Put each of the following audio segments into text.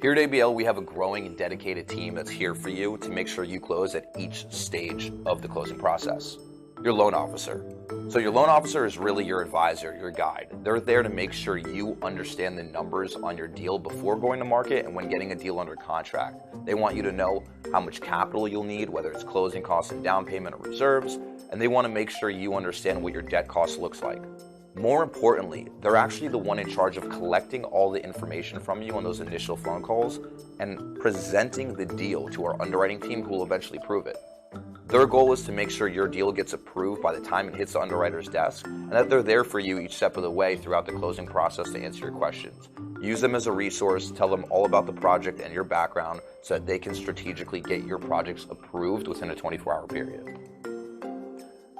Here at ABL, we have a growing and dedicated team that's here for you to make sure you close at each stage of the closing process. Your loan officer. So your loan officer is really your advisor, your guide. They're there to make sure you understand the numbers on your deal before going to market and when getting a deal under contract. They want you to know how much capital you'll need, whether it's closing costs and down payment or reserves, and they want to make sure you understand what your debt cost looks like. More importantly, they're actually the one in charge of collecting all the information from you on those initial phone calls and presenting the deal to our underwriting team who will eventually approve it. Their goal is to make sure your deal gets approved by the time it hits the underwriter's desk and that they're there for you each step of the way throughout the closing process to answer your questions. Use them as a resource, tell them all about the project and your background so that they can strategically get your projects approved within a 24-hour period.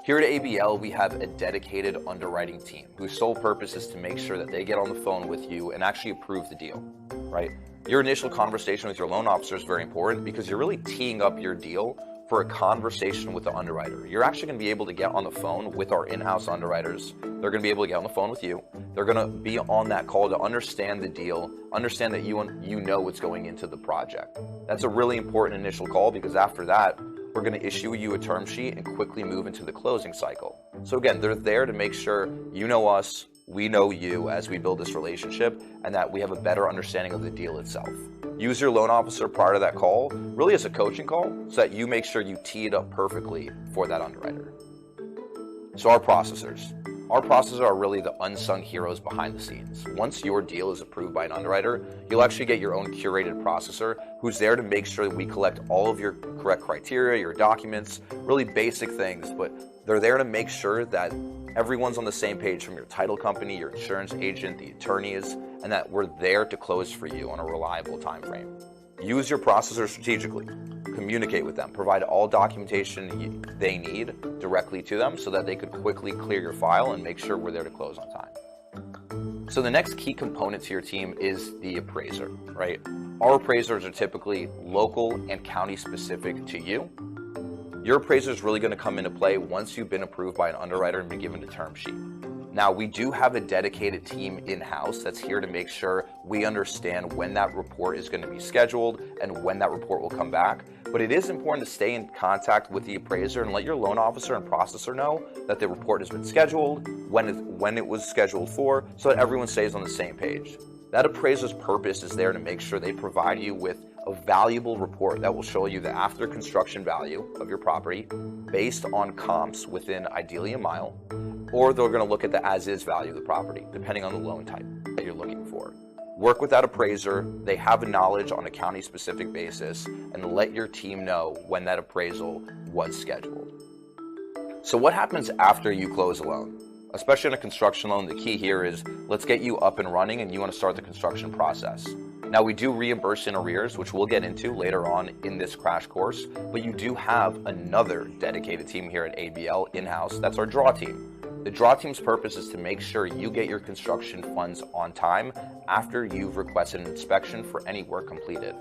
Here at ABL, we have a dedicated underwriting team whose sole purpose is to make sure that they get on the phone with you and actually approve the deal, right? Your initial conversation with your loan officer is very important because you're really teeing up your deal for a conversation with the underwriter. You're actually going to be able to get on the phone with our in-house underwriters. They're going to be able to get on the phone with you. They're going to be on that call to understand the deal, understand that you know what's going into the project. That's a really important initial call because after that, we're going to issue you a term sheet and quickly move into the closing cycle. So again, they're there to make sure you know us, we know you as we build this relationship, and that we have a better understanding of the deal itself. Use your loan officer prior to that call, really as a coaching call, so that you make sure you tee it up perfectly for that underwriter. So our processors. Our processors are really the unsung heroes behind the scenes. Once your deal is approved by an underwriter, you'll actually get your own curated processor who's there to make sure that we collect all of your correct criteria, your documents, really basic things, but they're there to make sure that everyone's on the same page from your title company, your insurance agent, the attorneys, and that we're there to close for you on a reliable time frame. Use your processor strategically. Communicate with them. Provide all documentation they need directly to them so that they could quickly clear your file and make sure we're there to close on time. So the next key component to your team is the appraiser, right? Our appraisers are typically local and county specific to you. Your appraiser is really going to come into play once you've been approved by an underwriter and been given a term sheet. Now, we do have a dedicated team in-house that's here to make sure we understand when that report is going to be scheduled and when that report will come back. But it is important to stay in contact with the appraiser and let your loan officer and processor know that the report has been scheduled, when it was scheduled for, so that everyone stays on the same page. That appraiser's purpose is there to make sure they provide you with a valuable report that will show you the after construction value of your property based on comps within ideally a mile, or they're going to look at the as-is value of the property, depending on the loan type that you're looking for. Work with that appraiser. They have a knowledge on a county-specific basis, and let your team know when that appraisal was scheduled. So what happens after you close a loan? Especially in a construction loan, the key here is let's get you up and running and you want to start the construction process. Now, we do reimburse in arrears, which we'll get into later on in this crash course, but you do have another dedicated team here at ABL in-house. That's our draw team. The draw team's purpose is to make sure you get your construction funds on time after you've requested an inspection for any work completed.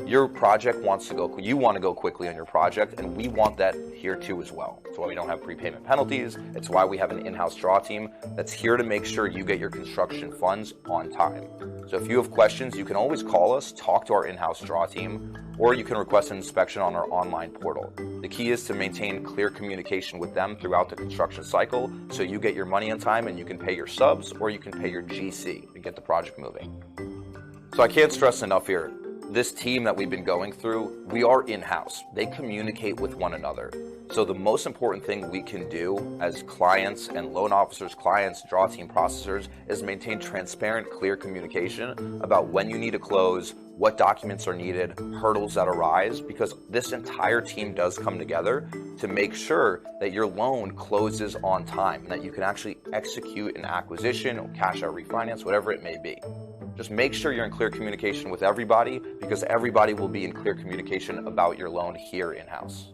Your project you want to go quickly on your project, and we want that here too as well. That's why we don't have prepayment penalties. It's why we have an in-house draw team that's here to make sure you get your construction funds on time. So if you have questions, you can always call us, talk to our in-house draw team, or you can request an inspection on our online portal. The key is to maintain clear communication with them throughout the construction cycle so you get your money on time and you can pay your subs or you can pay your GC to get the project moving. So I can't stress enough here. This team that we've been going through, we are in-house. They communicate with one another. So the most important thing we can do as clients and loan officers, clients, draw team processors is maintain transparent, clear communication about when you need to close, what documents are needed, hurdles that arise, because this entire team does come together to make sure that your loan closes on time and that you can actually execute an acquisition or cash out refinance, whatever it may be. Just make sure you're in clear communication with everybody because everybody will be in clear communication about your loan here in-house.